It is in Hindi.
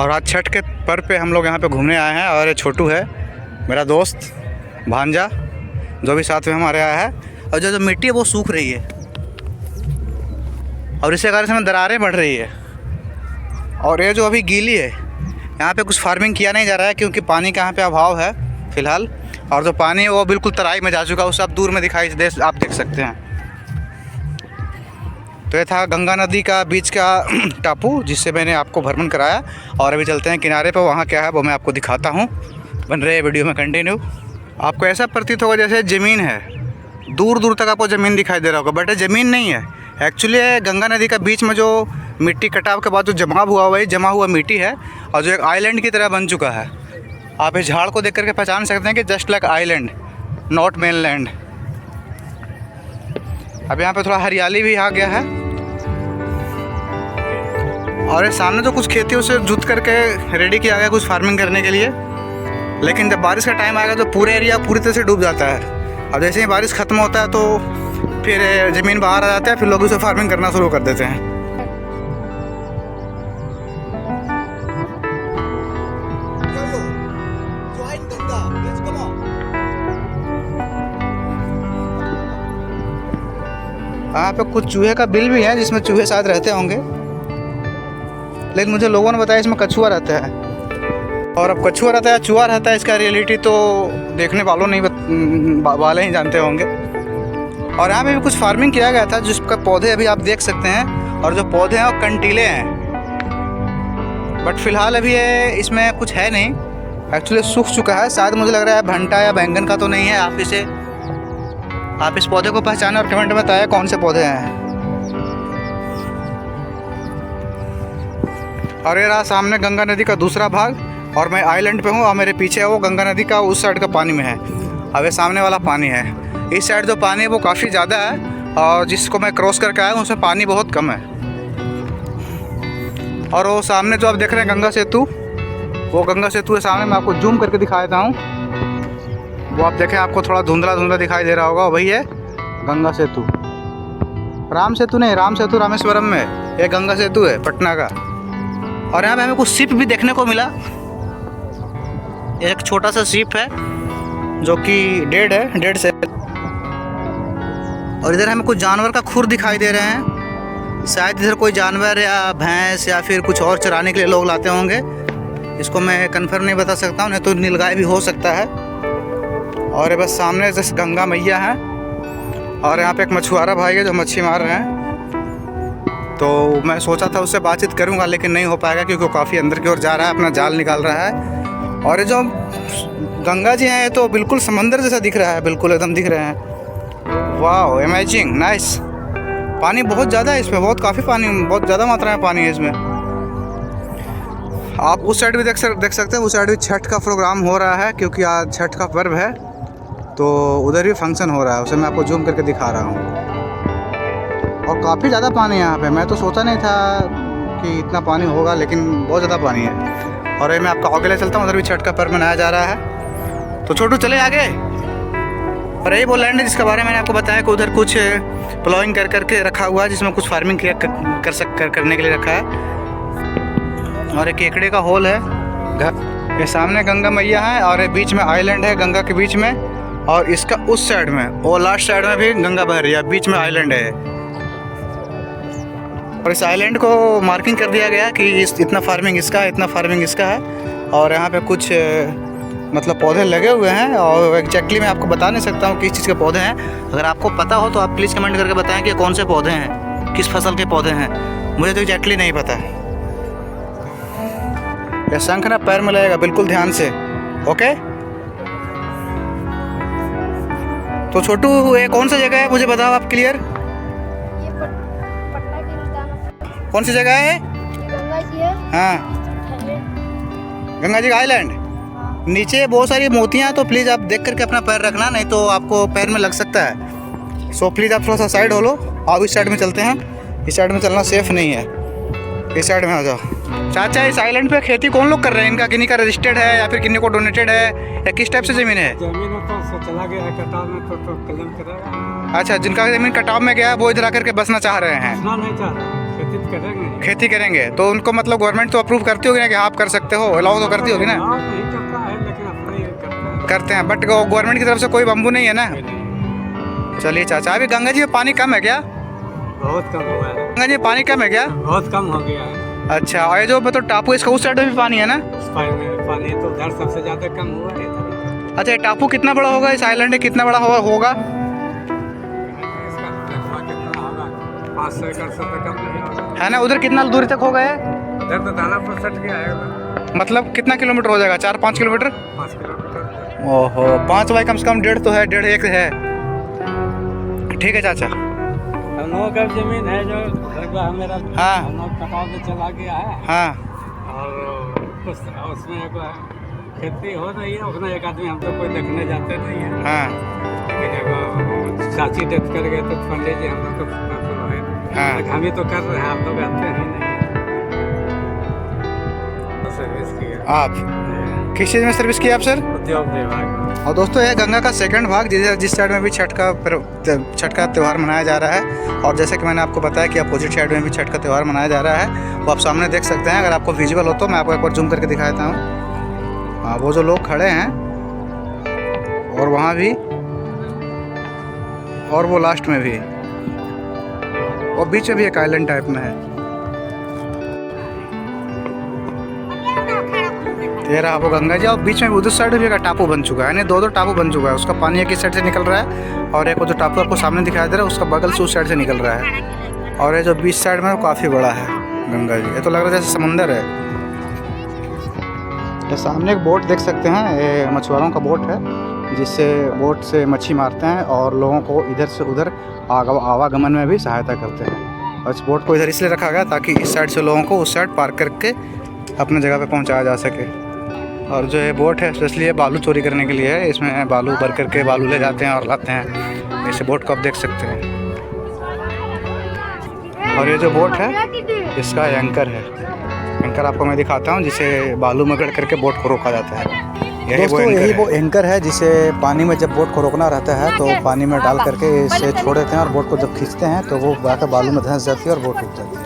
और आज छठ के पर्व पे हम लोग यहाँ पे घूमने आए हैं और ये छोटू है मेरा दोस्त भांजा जो भी साथ में हमारे आया है। और जो मिट्टी है वो सूख रही है और इसके कारण से दरारें बढ़ रही है। और ये जो अभी गीली है यहाँ पे कुछ फार्मिंग किया नहीं जा रहा है क्योंकि पानी का यहाँ पे अभाव है फ़िलहाल। और जो पानी है वो बिल्कुल तराई में जा चुका है, उससे आप दूर में आप देख सकते हैं। तो ये था गंगा नदी का बीच का टापू जिससे मैंने आपको भ्रमण कराया। और अभी चलते हैं किनारे पर, वहाँ क्या है वो मैं आपको दिखाता हूँ। बन रहे वीडियो में कंटिन्यू। आपको ऐसा प्रतीत होगा जैसे ज़मीन है, दूर दूर तक आपको ज़मीन दिखाई दे रहा होगा, बट ये ज़मीन नहीं है। एक्चुअली गंगा नदी का बीच में जो मिट्टी कटाव के बाद जो जमा हुआ वही जमा हुआ मिट्टी है और जो एक आइलैंड की तरह बन चुका है। आप इस झाड़ को देख करके पहचान सकते हैं कि just like island, not mainland. अब यहाँ पे थोड़ा हरियाली भी आ गया है और ये सामने जो कुछ खेती उसे जुत करके रेडी किया गया कुछ फार्मिंग करने के लिए। लेकिन जब बारिश का टाइम आएगा तो पूरे एरिया पूरी तरह से डूब जाता है। और जैसे ही बारिश ख़त्म होता है तो फिर ज़मीन बाहर आ जाता है, फिर लोग उसे फार्मिंग करना शुरू कर देते हैं। यहाँ पे कुछ चूहे का बिल भी है जिसमें चूहे शायद रहते होंगे, लेकिन मुझे लोगों ने बताया इसमें कछुआ रहता है। और अब कछुआ रहता है चूहा रहता है, इसका रियलिटी तो देखने वालों वाले ही जानते होंगे। और यहाँ पे भी कुछ फार्मिंग किया गया था जिसका पौधे अभी आप देख सकते हैं। और जो पौधे हैं वो कंटीले हैं, बट फिलहाल अभी ये इसमें कुछ है नहीं, एक्चुअली सूख चुका है। शायद मुझे लग रहा है भंटा या बैंगन का तो नहीं है। आप इस पौधे को पहचानें और कमेंट में बताएं कौन से पौधे हैं। और ये रहा सामने गंगा नदी का दूसरा भाग और मैं आइलैंड पे हूँ और मेरे पीछे है वो गंगा नदी का उस साइड का पानी में है। अब ये सामने वाला पानी है, इस साइड जो पानी है वो काफ़ी ज़्यादा है और जिसको मैं क्रॉस करके आया हूँ उसमें पानी बहुत कम है। और वो सामने जो आप देख रहे हैं गंगा सेतु, वो गंगा सेतु के सामने मैं आपको जूम करके दिखा देता हूँ। वो आप देखें, आपको थोड़ा धुंधला धुंधला दिखाई दे रहा होगा, वही है गंगा सेतु। राम सेतु नहीं, राम सेतु रामेश्वरम में, ये गंगा सेतु है पटना का। और यहाँ पे हमें कुछ शिप भी देखने को मिला। एक छोटा सा शिप है जो कि डेड से। और इधर हमें कुछ जानवर का खुर दिखाई दे रहे हैं। शायद इधर कोई जानवर या भैंस या फिर कुछ और चराने के लिए लोग लाते होंगे। इसको मैं कन्फर्म नहीं बता सकता हूँ, नहीं तो नीलगाय भी हो सकता है। और ये बस सामने जैसे गंगा मैया है और यहाँ पे एक मछुआरा भाई है जो मच्छी मार रहे हैं। तो मैं सोचा था उससे बातचीत करूंगा लेकिन नहीं हो पाएगा क्योंकि वो काफ़ी अंदर की ओर जा रहा है, अपना जाल निकाल रहा है। और ये जो गंगा जी हैं ये तो बिल्कुल समंदर जैसा दिख रहा है, बिल्कुल एकदम दिख रहे हैं। वाह, अमेजिंग, नाइस। पानी बहुत ज़्यादा है इसमें, काफ़ी पानी, बहुत ज़्यादा मात्रा में पानी है इसमें। आप उस साइड भी देख सकते हैं, उस साइड भी छठ का प्रोग्राम हो रहा है क्योंकि आज छठ का पर्व है। तो उधर भी फंक्शन हो रहा है, उसे मैं आपको जूम करके दिखा रहा हूँ। और काफ़ी ज़्यादा पानी है यहाँ पे, मैं तो सोचा नहीं था कि इतना पानी होगा, लेकिन बहुत ज़्यादा पानी है। और ये मैं आपको आगे ले चलता हूँ, उधर भी छठ का पर्व मनाया जा रहा है। तो छोटू चले आगे। और यही वो लैंड है जिसके बारे में मैंने आपको बताया कि उधर कुछ प्लॉइंग करके रखा हुआ है जिसमें कुछ फार्मिंग करने के लिए रखा है। और एक केकड़े का होल है घर। ये सामने गंगा मैया है और ये बीच में आइलैंड है गंगा के बीच में। और इसका उस साइड में, वो लास्ट साइड में भी गंगा बह रही है, बीच में आइलैंड है। और इस आइलैंड को मार्किंग कर दिया गया कि इतना फार्मिंग इसका है, इतना फार्मिंग इसका है। और यहाँ पे कुछ मतलब पौधे लगे हुए हैं और एग्जैक्टली मैं आपको बता नहीं सकता हूँ किस चीज़ के पौधे हैं। अगर आपको पता हो तो आप प्लीज़ कमेंट करके बताएं कि कौन से पौधे हैं, किस फसल के पौधे हैं। मुझे तो एग्जैक्टली नहीं पता। यह शंख ना पैर में लगेगा, बिल्कुल ध्यान से, ओके। तो छोटू ये कौन सा जगह है मुझे बताओ आप क्लियर। कौन सी जगह है? गंगा जी है। हाँ, गंगा जी का आइलैंड। नीचे बहुत सारी मोतियाँ, तो प्लीज़ आप देख करके अपना पैर रखना, नहीं तो आपको पैर में लग सकता है। सो प्लीज़ आप थोड़ा सा साइड हो लो। आप इस साइड में चलते हैं, इस साइड में चलना सेफ नहीं है, इस साइड में आ जाओ। चाचा, इस आइलैंड पे खेती कौन लोग कर रहे हैं? इनका किन्हीं का रजिस्टर्ड है या फिर किन्हीं को डोनेटेड है या किस टाइप से ज़मीन है? जमीन तो चला गया है कटाव में, तो क्लेम करेगा। अच्छा, जिनका ज़मीन कटाव में गया है वो इधर आकर के बसना चाह रहे हैं। नहीं चाह रहा। खेती तो करेंगे। खेती करेंगे तो उनको मतलब गवर्नमेंट तो अप्रूव करती होगी ना कि आप कर सकते हो, अलाउ तो करती होगी ना? हाँ, नहीं करता है लेकिन अपना ही करता करते हैं, बट गवर्नमेंट की तरफ से कोई बम्बू नहीं है ना? है। चलिए चाचा, अभी गंगा जी में पानी कम है क्या? बहुत कम हुआ है, गंगा जी में पानी कम है क्या? बहुत कम हो गया है। अच्छा, और ये जो मतलब टापू इसका उस साइड में भी पानी है ना? उस पानी में पानी तो उधर सबसे ज्यादा कम हुआ है इधर। अच्छा, ये टापू कितना बड़ा होगा? इस आइलैंड कितना बड़ा होगा? इसका रकबा कितना होगा? 500 एकड़ से तो कम नहीं होगा। है ना? उधर कितना दूरी तक होगा ये? उधर तो दानापुर सट गया है, मतलब कितना किलोमीटर हो जाएगा? 4-5 किलोमीटर? 5 किलोमीटर। ओहो, 5 बाई कम से कम 1.5 तो है, 1.5 एक है। ठीक है चाचा। हम लोगों का जमीन है जो रकबा है मेरा, हाँ। हम लोग कटाव में चला गया है। हाँ और उसमें एक खेती हो रही है, उसमें एक आदमी हम तो कोई देखने जाते नहीं है। हाँ लेकिन एगो चाची डेथ कर गए तो पंडित जी हम लोग को हाँ। हम ही तो कर रहे हैं, आप लोग आते ही नहीं। सर्विस किया आप किस चीज़ में सर्विस किया आप सर? उद्योग विभाग। और दोस्तों ये गंगा का सेकंड भाग जिस साइड में भी छठ का त्यौहार मनाया जा रहा है। और जैसे कि मैंने आपको बताया कि अपोजिट साइड में भी छठ का त्यौहार मनाया जा रहा है, वो आप सामने देख सकते हैं। अगर आपको विजुअल हो तो मैं आपको एक बार जूम करके दिखा देता हूँ। हाँ, वो जो लोग खड़े हैं और वहाँ भी, और वो लास्ट में भी, और बीच में भी एक आइलैंड टाइप में है। ये रहा वो गंगा जी, और बीच में उधर साइड भी एक टापू बन चुका है, यानी दो टापू बन चुका है। उसका पानी एक इस साइड से निकल रहा है और एक वो जो टापू आपको सामने दिखाई दे रहा है उसका बगल से उस साइड से निकल रहा है। और ये जो बीच साइड में वो काफ़ी बड़ा है गंगा जी, ये तो लग रहा है जैसे समंदर है। ये सामने एक बोट देख सकते हैं, ये मछुआरों का बोट है जिससे बोट से मच्छी मारते हैं और लोगों को इधर से उधर आवागमन में भी सहायता करते हैं। और इस बोट को इधर इसलिए रखा गया ताकि इस साइड से लोगों को उस साइड पार करके अपने जगह पे पहुंचाया जा सके। और जो ये बोट है स्पेशली ये बालू चोरी करने के लिए है, इसमें बालू भर करके बालू ले जाते हैं और लाते हैं। इस बोट को आप देख सकते हैं। और ये जो बोट है इसका एंकर है, एंकर आपको मैं दिखाता हूँ, जिसे बालू में गड़ करके बोट को रोका जाता है। यही वो एंकर है जिसे पानी में जब बोट को रोकना रहता है तो पानी में डाल करके इसे छोड़ देते हैं और बोट को जब खींचते हैं तो वो बालू में धंस जाती है और बोट रुक जाती है।